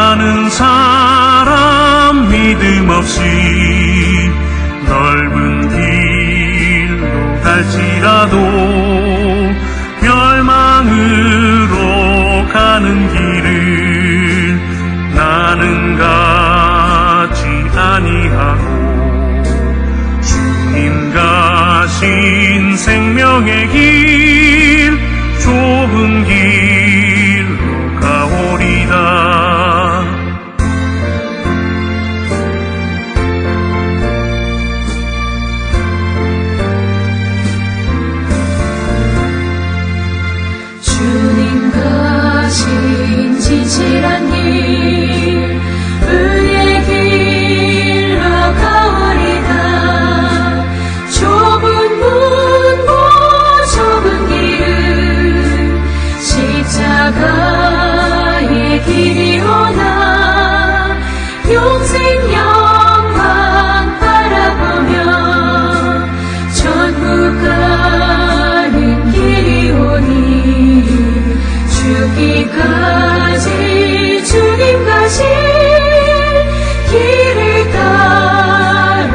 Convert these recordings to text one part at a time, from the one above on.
많은 사람 믿음 없이 넓은 길로 갈지라도 멸망으로 가는 길을 나는 가지 아니하고 주님 가신 생명의 길 좁은 길로 가오리다. 주님 가신 진실한 길 의의 길로 가오리다. 좁은 문고 좁은 길은 십자가의 길이오나 영생 영광 바라보며 천국 가는 길이오니 죽기까지 주님 가신 길을 따라가버리다.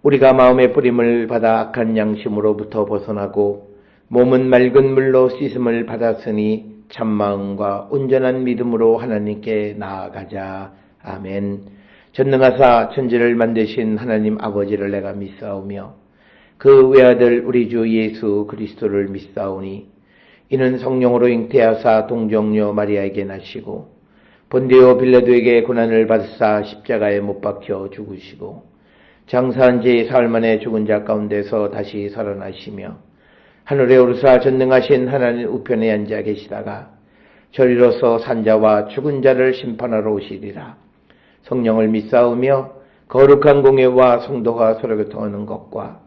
우리가 마음의 뿌림을 받아 악한 양심으로부터 벗어나고 몸은 맑은 물로 씻음을 받았으니 참마음과 온전한 믿음으로 하나님께 나아가자. 아멘. 전능하사 천지를 만드신 하나님 아버지를 내가 믿사오며 그 외아들 우리 주 예수 그리스도를 믿사오니 이는 성령으로 잉태하사 동정녀 마리아에게 나시고 본디오 빌라도에게 고난을 받으사 십자가에 못 박혀 죽으시고 장사한 지 사흘 만에 죽은 자 가운데서 다시 살아나시며 하늘에 오르사 전능하신 하나님 우편에 앉아 계시다가 저리로서 산자와 죽은 자를 심판하러 오시리라. 성령을 믿사오며 거룩한 공예와 성도가 서로 교통하는 것과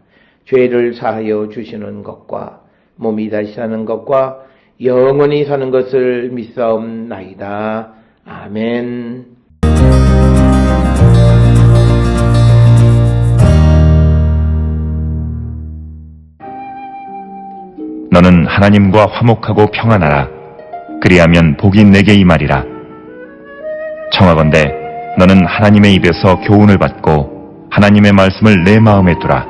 죄를 사하여 주시는 것과 몸이 다시 사는 것과 영원히 사는 것을 믿사옵나이다. 아멘. 너는 하나님과 화목하고 평안하라. 그리하면 복이 내게 임하리라. 청하건대 너는 하나님의 입에서 교훈을 받고 하나님의 말씀을 내 마음에 두라.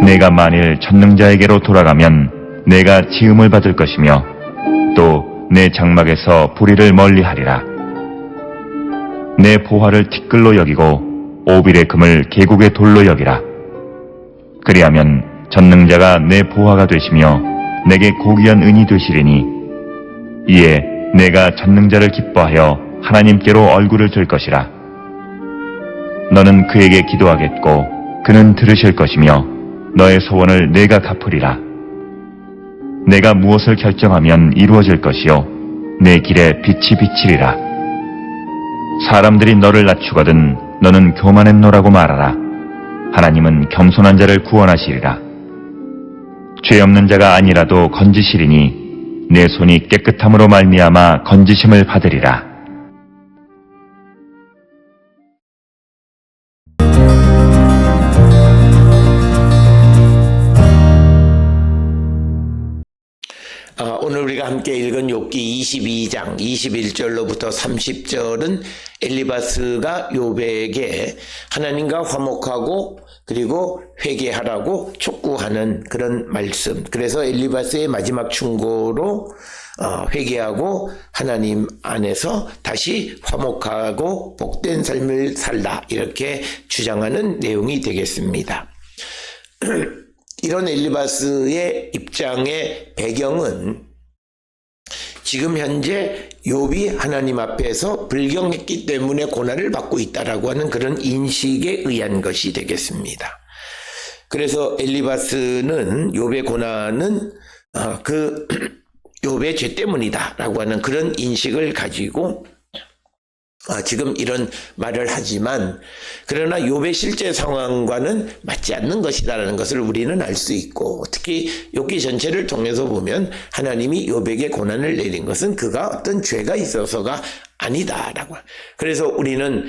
내가 만일 전능자에게로 돌아가면 내가 지음을 받을 것이며 또 내 장막에서 불의를 멀리하리라. 내 보화를 티끌로 여기고 오빌의 금을 계곡의 돌로 여기라. 그리하면 전능자가 내 보화가 되시며 내게 고귀한 은이 되시리니 이에 내가 전능자를 기뻐하여 하나님께로 얼굴을 들 것이라. 너는 그에게 기도하겠고 그는 들으실 것이며 너의 소원을 내가 갚으리라. 내가 무엇을 결정하면 이루어질 것이요 내 길에 빛이 비치리라. 사람들이 너를 낮추거든 너는 교만했노라고 말하라. 하나님은 겸손한 자를 구원하시리라. 죄 없는 자가 아니라도 건지시리니 내 손이 깨끗함으로 말미암아 건지심을 받으리라. 오늘 우리가 함께 함께 읽은 욥기 22장 21절로부터 30절은 엘리바스가 욥에게 하나님과 화목하고 그리고 회개하라고 촉구하는 그런 말씀. 그래서 엘리바스의 마지막 충고로 회개하고 하나님 안에서 다시 화목하고 복된 삶을 살라 이렇게 주장하는 내용이 되겠습니다. 이런 엘리바스의 입장의 배경은 지금 현재 욥이 하나님 앞에서 불경했기 때문에 고난을 받고 있다라고 하는 그런 인식에 의한 것이 되겠습니다. 그래서 엘리바스는 욥의 고난은 그 욥의 죄 때문이다라고 하는 그런 인식을 가지고 지금 이런 말을 하지만 그러나 욥의 실제 상황과는 맞지 않는 것이다라는 것을 우리는 알 수 있고 특히 욥기 전체를 통해서 보면 하나님이 욥에게 고난을 내린 것은 그가 어떤 죄가 있어서가 아니다라고. 그래서 우리는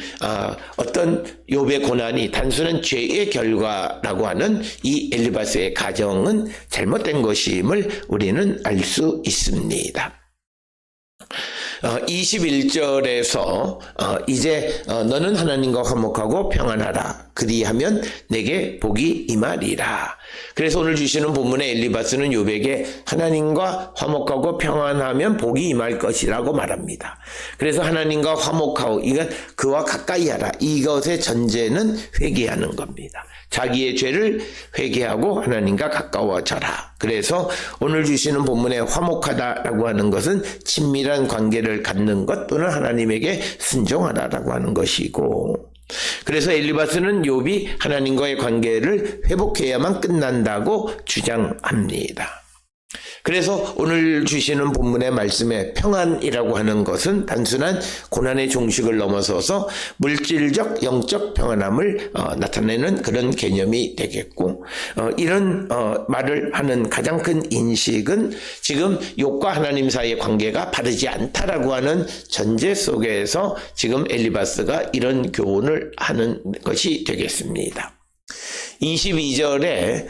어떤 욥의 고난이 단순한 죄의 결과라고 하는 이 엘리바스의 가정은 잘못된 것임을 우리는 알 수 있습니다. 21절에서 이제 너는 하나님과 화목하고 평안하라. 그리하면 내게 복이 임하리라. 그래서 오늘 주시는 본문의 엘리바스는 욥에게 하나님과 화목하고 평안하면 복이 임할 것이라고 말합니다. 그래서 하나님과 화목하고 이건 그와 가까이 하라. 이것의 전제는 회개하는 겁니다. 자기의 죄를 회개하고 하나님과 가까워져라. 그래서 오늘 주시는 본문에 화목하다라고 하는 것은 친밀한 관계를 갖는 것 또는 하나님에게 순종하라라고 하는 것이고, 그래서 엘리바스는 욥이 하나님과의 관계를 회복해야만 끝난다고 주장합니다. 그래서 오늘 주시는 본문의 말씀에 평안이라고 하는 것은 단순한 고난의 종식을 넘어서서 물질적, 영적 평안함을 나타내는 그런 개념이 되겠고, 이런 말을 하는 가장 큰 인식은 지금 욥과 하나님 사이의 관계가 바르지 않다라고 하는 전제 속에서 지금 엘리바스가 이런 교훈을 하는 것이 되겠습니다. 22절에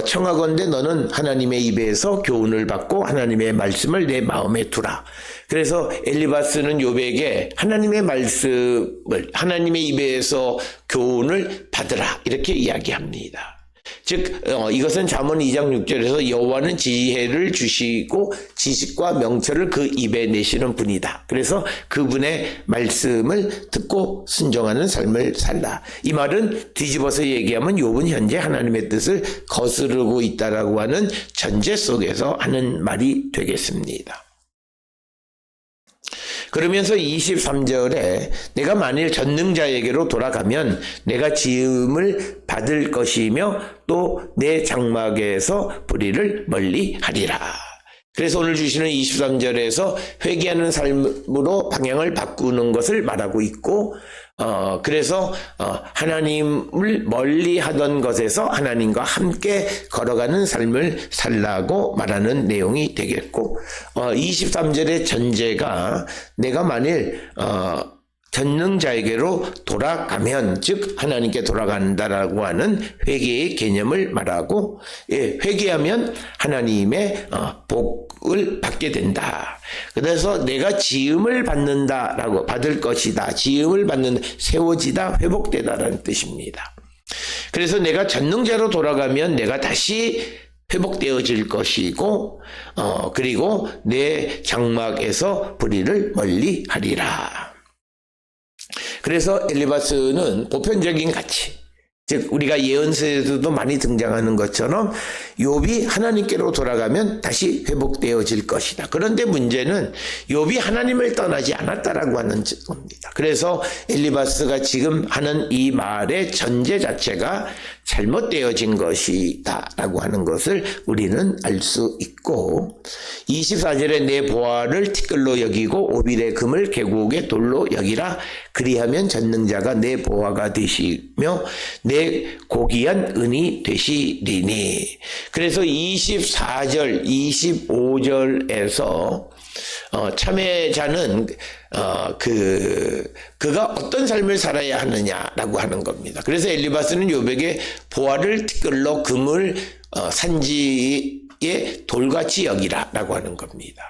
청하건대 너는 하나님의 입에서 교훈을 받고 하나님의 말씀을 내 마음에 두라. 그래서 엘리바스는 욥에게 하나님의 말씀을 하나님의 입에서 교훈을 받으라 이렇게 이야기합니다. 즉 이것은 잠언 2장 6절에서 여호와는 지혜를 주시고 지식과 명철을 그 입에 내시는 분이다. 그래서 그분의 말씀을 듣고 순종하는 삶을 살라. 이 말은 뒤집어서 얘기하면 욥은 현재 하나님의 뜻을 거스르고 있다라고 하는 전제 속에서 하는 말이 되겠습니다. 그러면서 23절에 내가 만일 전능자에게로 돌아가면 내가 지음을 받을 것이며 또 내 장막에서 불의를 멀리 하리라. 그래서 오늘 주시는 23절에서 회개하는 삶으로 방향을 바꾸는 것을 말하고 있고, 그래서 하나님을 멀리 하던 것에서 하나님과 함께 걸어가는 삶을 살라고 말하는 내용이 되겠고, 23절의 전제가 내가 만일 전능자에게로 돌아가면, 즉 하나님께 돌아간다라고 하는 회개의 개념을 말하고, 회개하면 하나님의 복을 받게 된다. 그래서 내가 지음을 받는다라고, 받을 것이다, 지음을 받는, 세워지다, 회복되다라는 뜻입니다. 그래서 내가 전능자로 돌아가면 내가 다시 회복되어질 것이고, 그리고 내 장막에서 불의를 멀리 하리라. 그래서 엘리바스는 보편적인 가치, 즉 우리가 예언서에서도 많이 등장하는 것처럼 욥이 하나님께로 돌아가면 다시 회복되어질 것이다. 그런데 문제는 욥이 하나님을 떠나지 않았다라고 하는 겁니다. 그래서 엘리바스가 지금 하는 이 말의 전제 자체가 잘못되어진 것이다 라고 하는 것을 우리는 알 수 있고, 24절에 내 보화를 티끌로 여기고 오빌의 금을 계곡의 돌로 여기라. 그리하면 전능자가 내 보화가 되시며 내 고귀한 은이 되시리니. 그래서 24절 25절에서 참회자는 그가 어떤 삶을 살아야 하느냐라고 하는 겁니다. 그래서 엘리바스는 욥에게 보화를 티끌로 금을 산지의 돌같이 여기라라고 하는 겁니다.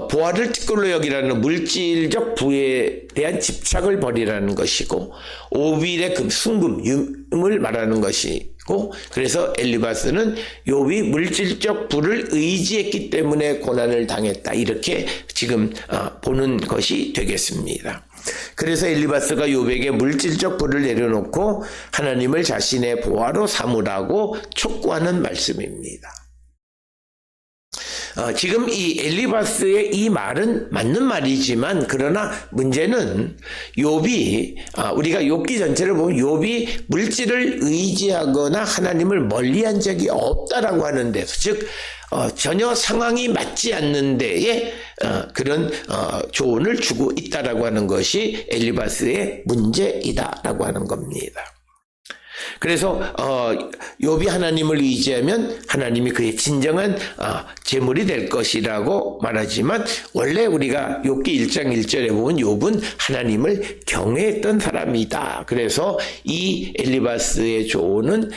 보화를 티끌로 여기라는 물질적 부에 대한 집착을 버리라는 것이고, 오빌의 순금을 말하는 것이고, 그래서 엘리바스는 욥이 물질적 부를 의지했기 때문에 고난을 당했다, 이렇게 지금 보는 것이 되겠습니다. 그래서 엘리바스가 욥에게 물질적 부를 내려놓고 하나님을 자신의 보화로 삼으라고 촉구하는 말씀입니다. 지금 이 엘리바스의 이 말은 맞는 말이지만, 그러나 문제는 욥이, 우리가 욥기 전체를 보면 욥이 물질을 의지하거나 하나님을 멀리한 적이 없다라고 하는 데서, 즉 전혀 상황이 맞지 않는 데에 그런 조언을 주고 있다라고 하는 것이 엘리바스의 문제이다라고 하는 겁니다. 그래서 욥이 하나님을 의지하면 하나님이 그의 진정한 재물이 될 것이라고 말하지만, 원래 우리가 욥기 1장 1절에 보면 욥은 하나님을 경외했던 사람이다. 그래서 이 엘리바스의 조언은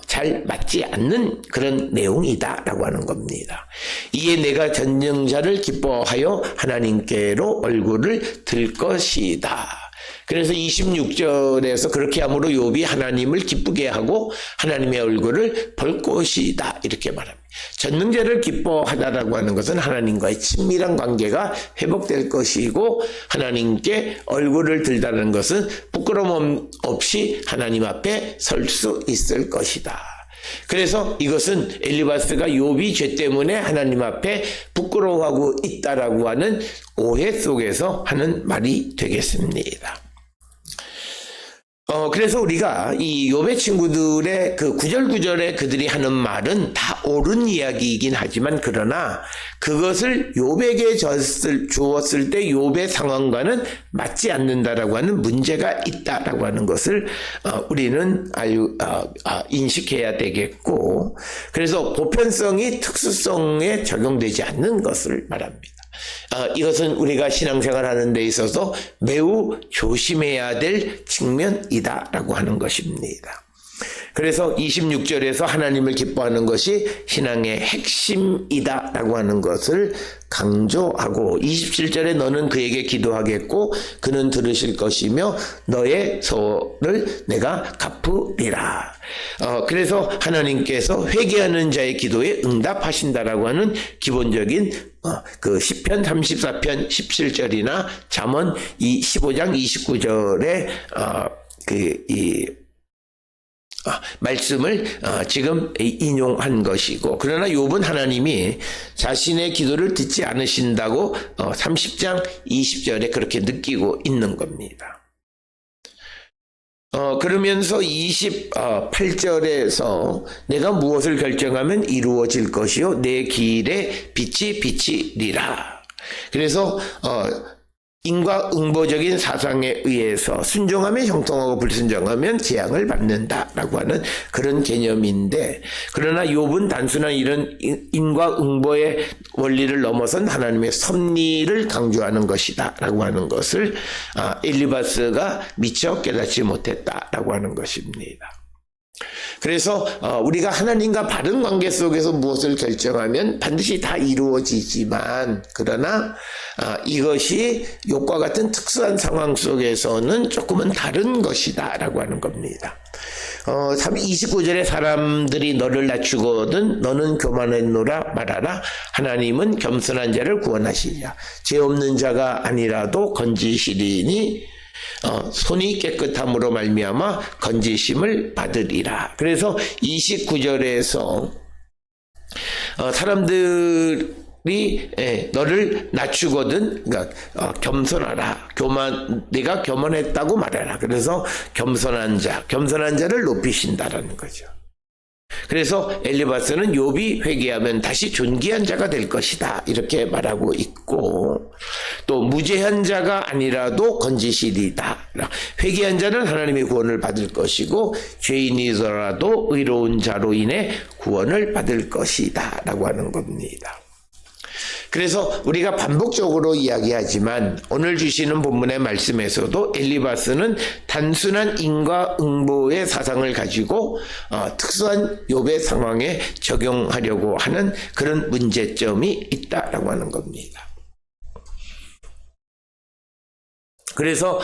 잘 맞지 않는 그런 내용이다라고 하는 겁니다. 이에 내가 전능자를 기뻐하여 하나님께로 얼굴을 들 것이다. 그래서 26절에서 그렇게 함으로 욥이 하나님을 기쁘게 하고 하나님의 얼굴을 볼 것이다, 이렇게 말합니다. 전능자를 기뻐하다라고 하는 것은 하나님과의 친밀한 관계가 회복될 것이고, 하나님께 얼굴을 들다는 것은 부끄러움 없이 하나님 앞에 설 수 있을 것이다. 그래서 이것은 엘리바스가 욥이 죄 때문에 하나님 앞에 부끄러워하고 있다라고 하는 오해 속에서 하는 말이 되겠습니다. 그래서 우리가 이 욥의 친구들의 그 구절구절에 그들이 하는 말은 다 옳은 이야기이긴 하지만, 그러나 그것을 욥에게 주었을 때 욥의 상황과는 맞지 않는다라고 하는 문제가 있다라고 하는 것을 우리는 인식해야 되겠고, 그래서 보편성이 특수성에 적용되지 않는 것을 말합니다. 이것은 우리가 신앙생활 하는 데 있어서 매우 조심해야 될 측면이다라고 하는 것입니다. 그래서 26절에서 하나님을 기뻐하는 것이 신앙의 핵심이다라고 하는 것을 강조하고, 27절에 너는 그에게 기도하겠고 그는 들으실 것이며 너의 소를 내가 갚으리라. 그래서 하나님께서 회개하는 자의 기도에 응답하신다라고 하는 기본적인 그 시편 34편 17절이나 잠언 15장 29절의 말씀을 지금 인용한 것이고, 그러나 욥은 하나님이 자신의 기도를 듣지 않으신다고 30장 20절에 그렇게 느끼고 있는 겁니다. 그러면서 28절에서 내가 무엇을 결정하면 이루어질 것이요 내 길에 빛이 비치리라. 그래서 인과응보적인 사상에 의해서 순종하면 형통하고 불순종하면 재앙을 받는다라고 하는 그런 개념인데, 그러나 욥은 단순한 이런 인과응보의 원리를 넘어선 하나님의 섭리를 강조하는 것이다라고 하는 것을 엘리바스가 미처 깨닫지 못했다라고 하는 것입니다. 그래서 우리가 하나님과 바른 관계 속에서 무엇을 결정하면 반드시 다 이루어지지만, 그러나 이것이 욥과 같은 특수한 상황 속에서는 조금은 다른 것이다 라고 하는 겁니다. 29절에 사람들이 너를 낮추거든 너는 교만했노라 말하라. 하나님은 겸손한 자를 구원하시리라. 죄 없는 자가 아니라도 건지시리니 손이 깨끗함으로 말미암아 건지심을 받으리라. 그래서 29절에서 사람들이 너를 낮추거든, 그러니까 겸손하라. 네가 교만했다고 말해라. 그래서 겸손한 자를 높이신다라는 거죠. 그래서 엘리바스는 욥이 회개하면 다시 존귀한 자가 될 것이다, 이렇게 말하고 있고, 또 무죄한 자가 아니라도 건지시리다. 회개한 자는 하나님의 구원을 받을 것이고 죄인이더라도 의로운 자로 인해 구원을 받을 것이다 라고 하는 겁니다. 그래서 우리가 반복적으로 이야기하지만 오늘 주시는 본문의 말씀에서도 엘리바스는 단순한 인과응보의 사상을 가지고 특수한 욥의 상황에 적용하려고 하는 그런 문제점이 있다라고 하는 겁니다. 그래서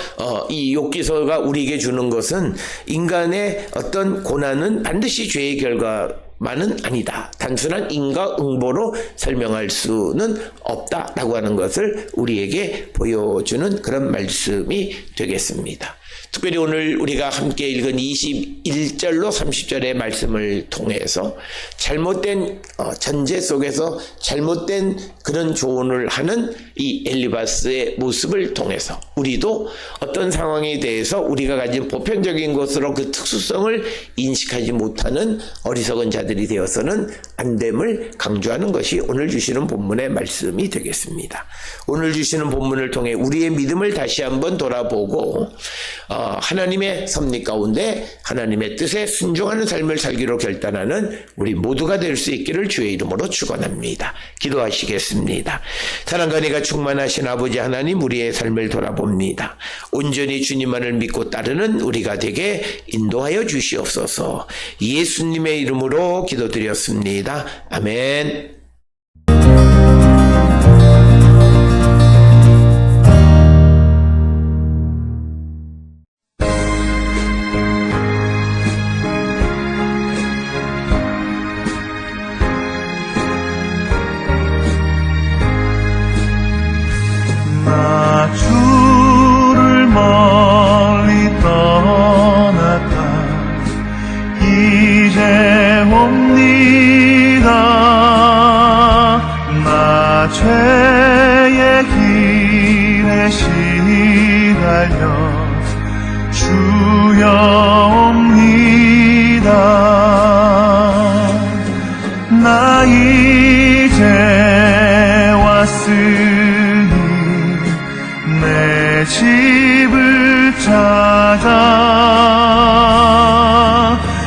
이 욥기서가 우리에게 주는 것은 인간의 어떤 고난은 반드시 죄의 결과만은 아니다. 단순한 인과응보로 설명할 수는 없다라고 하는 것을 우리에게 보여주는 그런 말씀이 되겠습니다. 특별히 오늘 우리가 함께 읽은 21절로 30절의 말씀을 통해서 잘못된 전제 속에서 잘못된 그런 조언을 하는 이 엘리바스의 모습을 통해서 우리도 어떤 상황에 대해서 우리가 가진 보편적인 것으로 그 특수성을 인식하지 못하는 어리석은 자들이 되어서는 안 됨을 강조하는 것이 오늘 주시는 본문의 말씀이 되겠습니다. 오늘 주시는 본문을 통해 우리의 믿음을 다시 한번 돌아보고 하나님의 섭리 가운데 하나님의 뜻에 순종하는 삶을 살기로 결단하는 우리 모두가 될 수 있기를 주의 이름으로 축원합니다. 기도하시겠습니다. 사랑과 은혜가 충만하신 아버지 하나님, 우리의 삶을 돌아봅니다. 온전히 주님만을 믿고 따르는 우리가 되게 인도하여 주시옵소서. 예수님의 이름으로 기도드렸습니다. 아멘. 나 주를 멀리 떠났다 이제 옵니다. 나 죄의 길에 시달려 주여 옵니다. 나 이제 왔으니 내 집을 찾아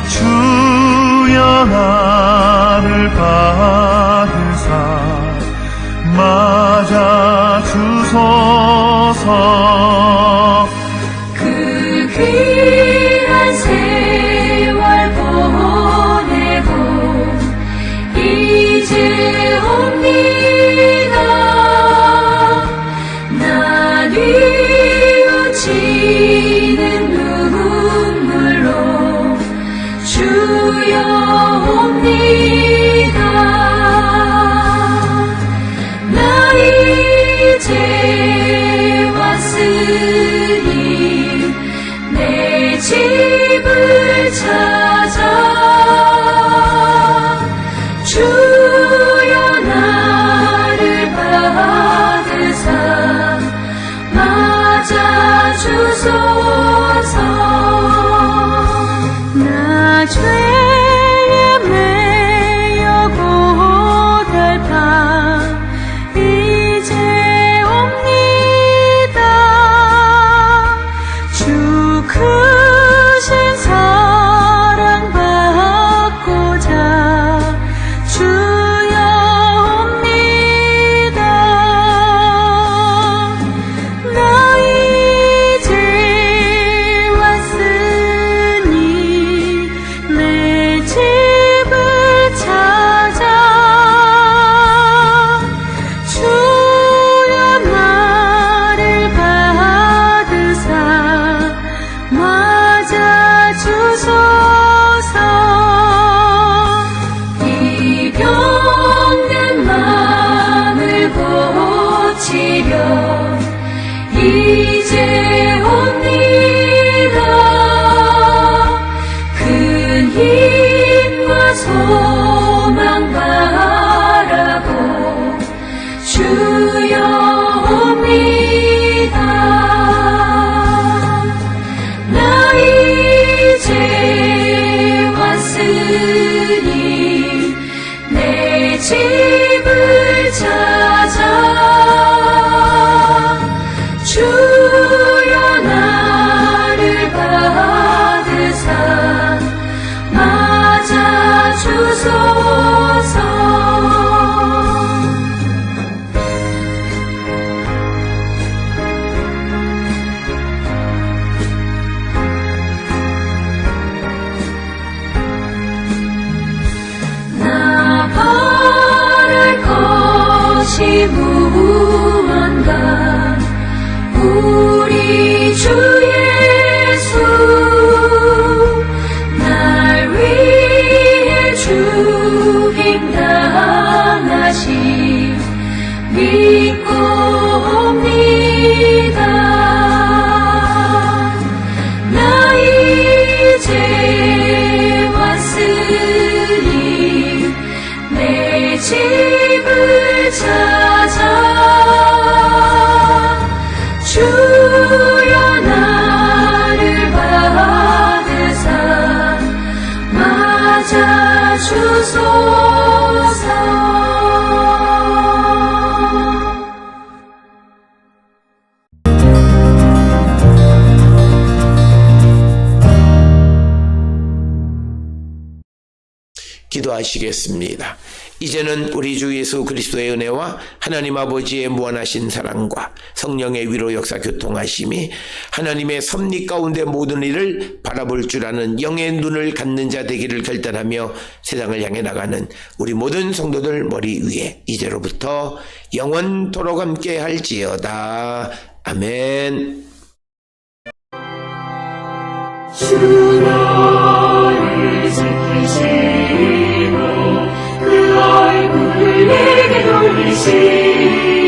주여 나를 받으사 맞아 주소서. 그 귀한 세월 보내고 이제 옵니다. 나 뉘우치는 눈물로 주여 옵니다. 나 이제 왔으니 내 집을 찾아 주여 나를 받으사 맞아 주소서. 나 죄에 매여 고달파 이제 옵니다. 주 크신 사랑 받고자 주여 옵니다. 나 이제 왔으니 내 집을 찾아 주여 나를 받으사 맞아 주소서. 이 병든 마음을 고치려 이제 옵니다. 큰 힘과 소망 바라고 주여 옵니다. 나 이제 왔으니 내 집을 찾아 주여 나를 받으사 맞아 주소서. 나 바랄 것이 무언가 우리 우리 주 예수 날 위해 죽임 당하신 믿고 옵니다. 나 이제 왔으니 내 집을 찾아 주여 나를 받으사 맞아 주소서. 기도하시겠습니다. 이제는 우리 주 예수 그리스도의 은혜와 하나님 아버지의 무한하신 사랑과 성령의 위로 역사 교통하심이 하나님의 섭리 가운데 모든 일을 바라볼 줄 아는 영의 눈을 갖는 자 되기를 결단하며 세상을 향해 나가는 우리 모든 성도들 머리 위에 이제로부터 영원토록 함께 할지어다. 아멘. 주 너를 지키시고 그 얼굴을 내게 돌리시니